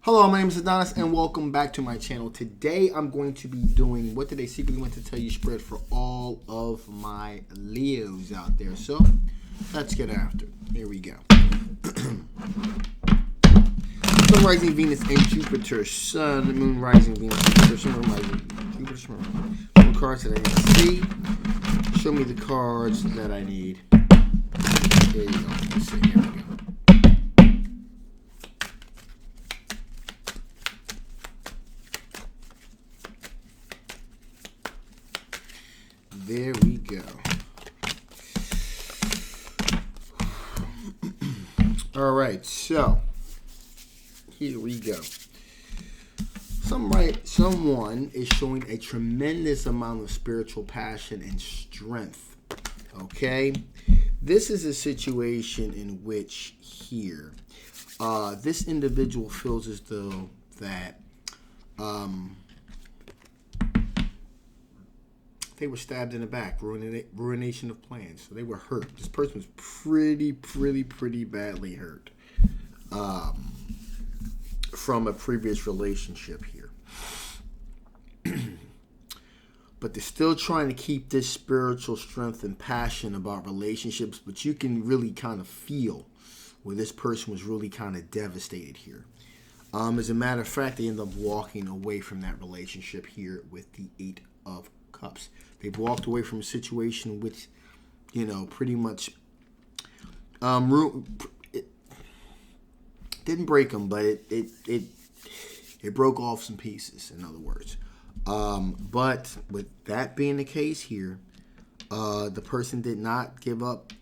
Hello, my name is Adonis and welcome back to my channel. Today I'm going to be doing what did I secretly want to tell you spread for all of my Leos out there. So let's get after it. Here we go. Sun, rising Venus, and Jupiter. Sun, moon, rising Venus, Jupiter, sun, moon, rising Jupiter, sun. Some cards that I need to see. Show me the cards that I need. There you go. Let's see. Here we go. There we go. All right, so here we go. Someone is showing a tremendous amount of spiritual passion and strength. Okay, this is a situation in which here, this individual feels as though that they were stabbed in the back, ruination of plans. So they were hurt. This person was pretty badly hurt from a previous relationship here. But they're still trying to keep this spiritual strength and passion about relationships, but you can really kind of feel where this person was really kind of devastated here. As a matter of fact, they end up walking away from that relationship here with the 8 of Cups. They've walked away from a situation which, you know, pretty much it didn't break them, but it broke off some pieces, in other words. But with that being the case here, the person did not give up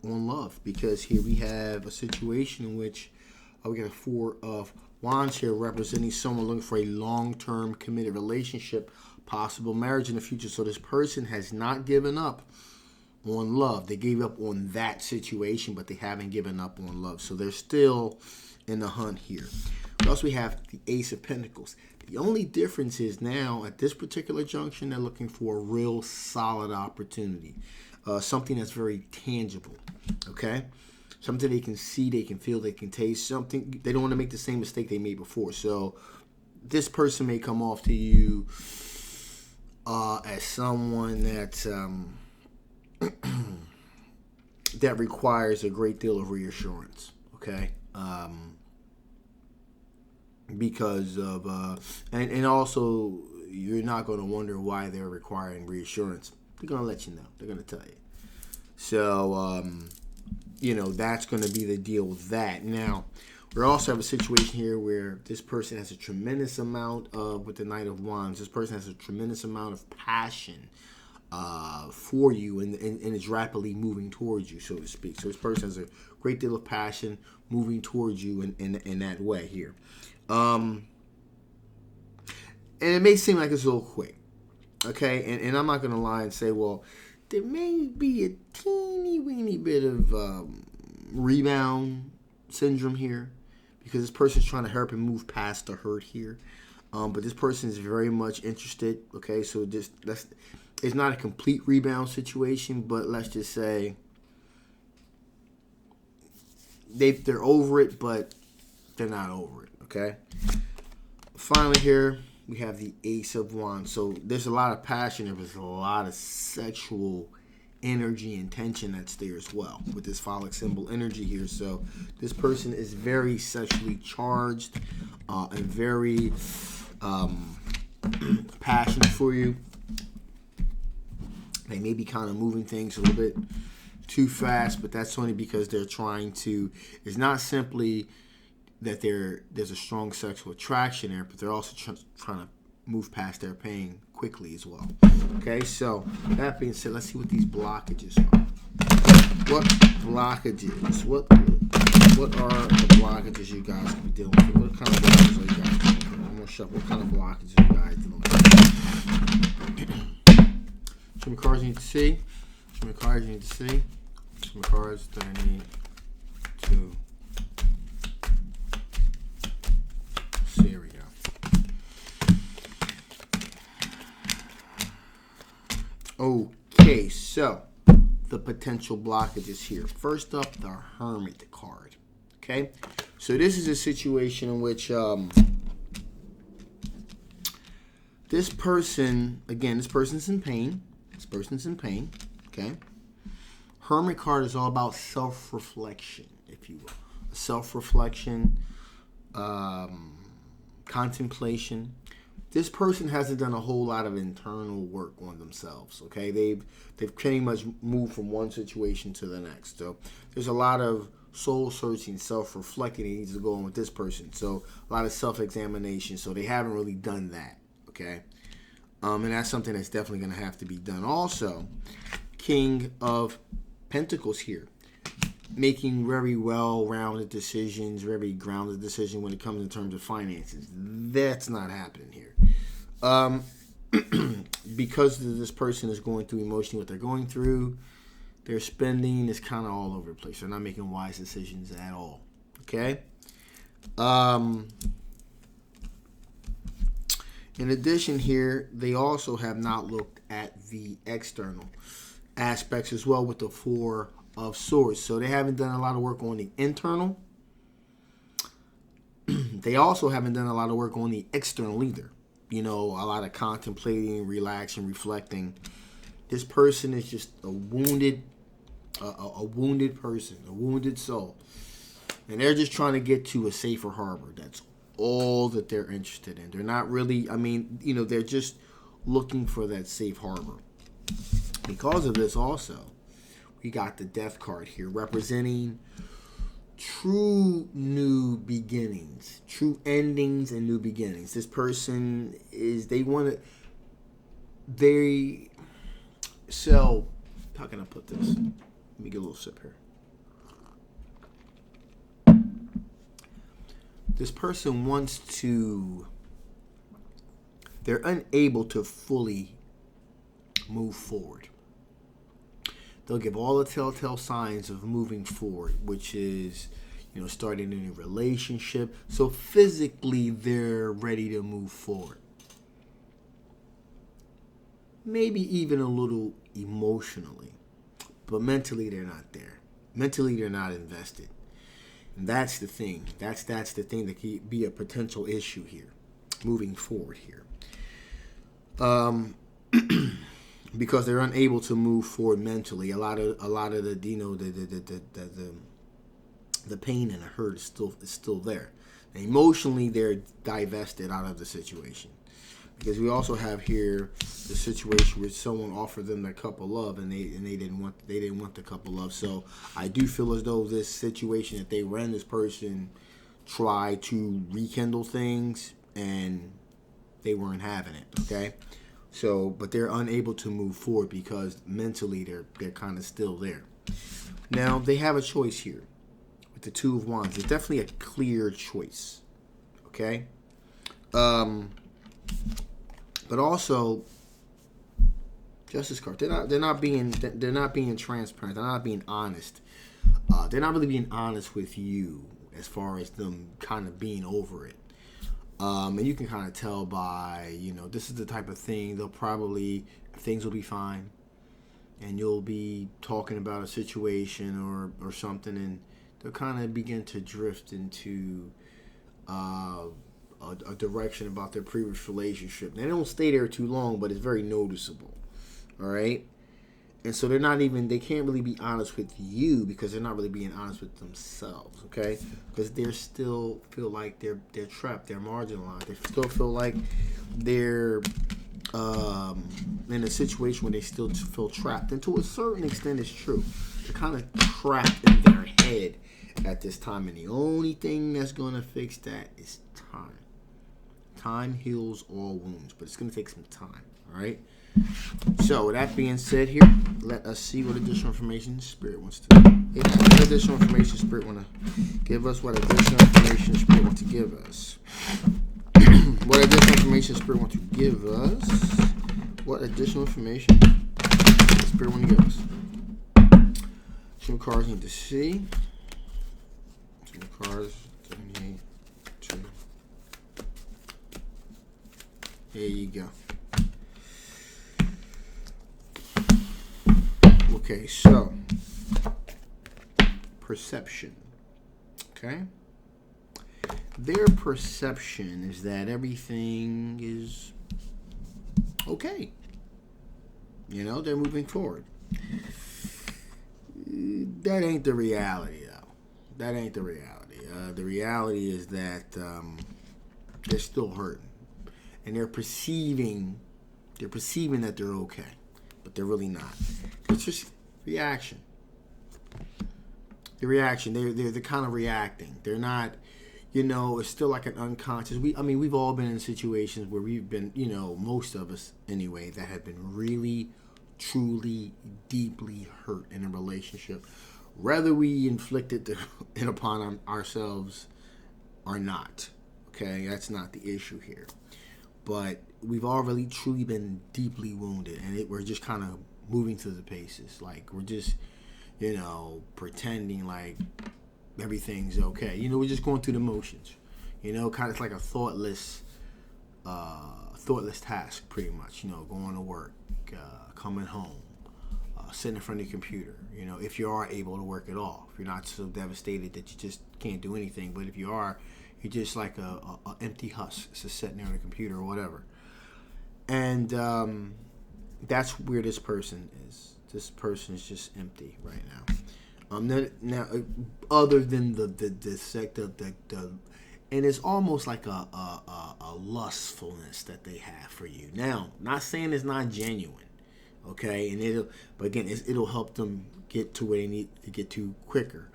on love, because here we have a situation in which we got a 4 of Wands here representing someone looking for a long-term committed relationship, possible marriage in the future. So this person has not given up on love. They gave up on that situation, but they haven't given up on love. So they're still in the hunt here. Also, we have the Ace of Pentacles. The only difference is now at this particular junction, they're looking for a real solid opportunity. Something that's very tangible. Okay? Something they can see, they can feel, they can taste. Something they don't want to make the same mistake they made before. So this person may come off to you as someone that that requires a great deal of reassurance, okay? Because of and also you're not going to wonder why they're requiring reassurance. They're going to let you know. They're going to tell you. So you know, that's going to be the deal with that. Now, we also have a situation here where this person has a tremendous amount of, with the Knight of Wands, this person has a tremendous amount of passion for you and is rapidly moving towards you, so to speak. So this person has a great deal of passion moving towards you in that way here. And it may seem like it's a little quick, okay? And I'm not going to lie and say, well, there may be a teeny weeny bit of rebound syndrome here, because this person's trying to help and move past the hurt here. But this person is very much interested, okay? So it's not a complete rebound situation, but let's just say they're over it, but they're not over it, okay? Finally here, we have the Ace of Wands. So there's a lot of passion. There's a lot of sexual energy and tension that's there as well with this phallic symbol energy here. So this person is very sexually charged and very passionate for you. They may be kind of moving things a little bit too fast, but that's only because they're trying to, it's not simply that there's a strong sexual attraction there, but they're also trying to move past their pain quickly as well. Okay, so that being said, let's see what these blockages are. What blockages? What are the blockages you guys can be dealing with? What kind of blockages are you guys dealing with? I'm gonna show what kind of blockages are you guys dealing with. Show me cards you need to see. Show me cards you need to see. Show me cards that I need to. Here we go. Okay, so the potential blockages here. First up, the Hermit card. Okay, so this is a situation in which This person, again, this person's in pain. This person's in pain. Okay. Hermit card is all about self-reflection, if you will. Self-reflection, contemplation. This person hasn't done a whole lot of internal work on themselves. Okay, they've pretty much moved from one situation to the next. So there's a lot of soul searching, self-reflecting that needs to go on with this person. So a lot of self-examination. So they haven't really done that. Okay, and that's something that's definitely going to have to be done. Also, King of Pentacles here, making very well-rounded decisions, very grounded decision when it comes in terms of finances. That's not happening here. Because this person is going through emotionally what they're going through, their spending is kind of all over the place. They're not making wise decisions at all. Okay? In addition here, they also have not looked at the external aspects as well with the Four of Swords. So they haven't done a lot of work on the internal. They also haven't done a lot of work on the external either. You know, a lot of contemplating, relaxing, reflecting. This person is just a wounded person, a wounded soul. And they're just trying to get to a safer harbor. That's all that they're interested in. They're not really, they're just looking for that safe harbor. Because of this also, we got the Death card here representing true new beginnings, true endings and new beginnings. This person is, so, how can I put this? Let me get a little sip here. This person they're unable to fully move forward. They'll give all the telltale signs of moving forward, which is, starting a new relationship. So physically, they're ready to move forward. Maybe even a little emotionally. But mentally, they're not there. Mentally, they're not invested. And that's the thing. That's the thing that could be a potential issue here, moving forward here. Because they're unable to move forward mentally. A lot of the the pain and the hurt is still there. And emotionally, they're divested out of the situation. Because we also have here the situation where someone offered them their cup of love and they didn't want the cup of love. So I do feel as though this situation that they were in, this person tried to rekindle things and they weren't having it. Okay. So, but they're unable to move forward because mentally they're kind of still there. Now they have a choice here with the Two of Wands. It's definitely a clear choice. Okay. But also, Justice card. They're not being transparent. They're not being honest. They're not really being honest with you as far as them kind of being over it. And you can kind of tell by, this is the type of thing things will be fine. And you'll be talking about a situation or something, and they'll kind of begin to drift into a direction about their previous relationship. They don't stay there too long, but it's very noticeable. All right? And so they can't really be honest with you because they're not really being honest with themselves, okay? Because they still feel like they're trapped, they're marginalized. They still feel like they're in a situation where they still feel trapped. And to a certain extent, it's true. They're kind of trapped in their head at this time. And the only thing that's going to fix that is time. Time heals all wounds, but it's going to take some time, all right? So, with that being said here, let us see what additional information Spirit wants to What additional information Spirit want to give us? What additional information Spirit wants to give us? What additional information Spirit wants to give us? What additional information Spirit want to give us? Some cards need to see. Some cards need to. There you go. Okay, so perception. Okay? Their perception is that everything is okay. You know, they're moving forward. That ain't the reality, though. That ain't the reality. The reality is that they're still hurting, and they're perceiving that they're okay, but they're really not. It's just reaction. The reaction. They're kind of reacting. They're not. You know, it's still like an unconscious. We've all been in situations where we've been, you know, most of us anyway, that have been really, truly, deeply hurt in a relationship, whether we inflicted it upon ourselves or not. Okay, that's not the issue here. But we've all really, truly been deeply wounded, and we're just kind of moving through the paces. Like, we're just, you know, pretending like everything's okay. You know, we're just going through the motions. You know, kind of like a thoughtless task, pretty much. You know, going to work, coming home, sitting in front of your computer. You know, if you are able to work at all, if you're not so devastated that you just can't do anything. But if you are, you're just like a empty husk, just sitting there on the computer or whatever. And that's where this person is. This person is just empty right now. Now, other than the sector, and it's almost like a lustfulness that they have for you. Now, not saying it's not genuine, okay, but again, it'll help them get to where they need to get to quicker,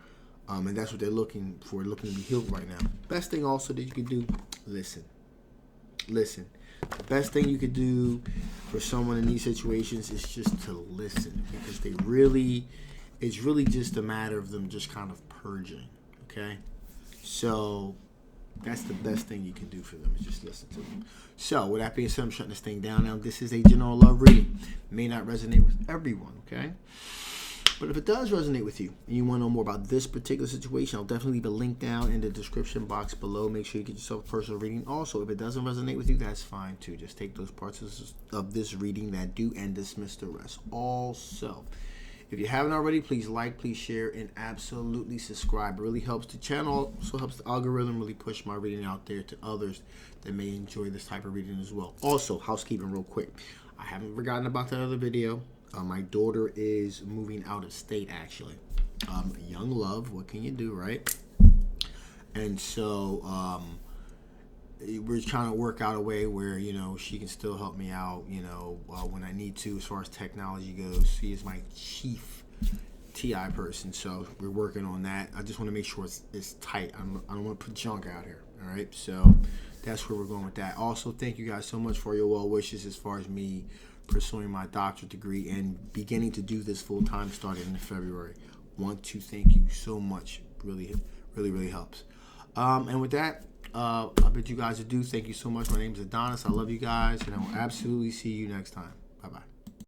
and that's what they're looking for, looking to be healed right now. Best thing also that you can do, listen. The best thing you could do for someone in these situations is just to listen, because it's really just a matter of them just kind of purging, okay? So that's the best thing you can do for them, is just listen to them. So with that being said, I'm shutting this thing down now. This is a general love reading. It may not resonate with everyone, okay? But if it does resonate with you and you want to know more about this particular situation, I'll definitely leave a link down in the description box below. Make sure you get yourself a personal reading. Also, if it doesn't resonate with you, that's fine too. Just take those parts of this reading that do and dismiss the rest. Also, if you haven't already, please like, please share, and absolutely subscribe. It really helps the channel. Also helps the algorithm really push my reading out there to others that may enjoy this type of reading as well. Also, housekeeping real quick. I haven't forgotten about that other video. My daughter is moving out of state, actually. Young love, what can you do, right? And so we're trying to work out a way where, you know, she can still help me out, you know, when I need to, as far as technology goes. She is my chief TI person, so we're working on that. I just want to make sure it's tight. I don't want to put junk out here, all right? So that's where we're going with that. Also, thank you guys so much for your well wishes as far as me pursuing my doctorate degree and beginning to do this full time starting in February. Want to thank you so much. Really, really, really helps. And with that, I bid you guys adieu. Thank you so much. My name is Adonis. I love you guys, and I will absolutely see you next time. Bye-bye.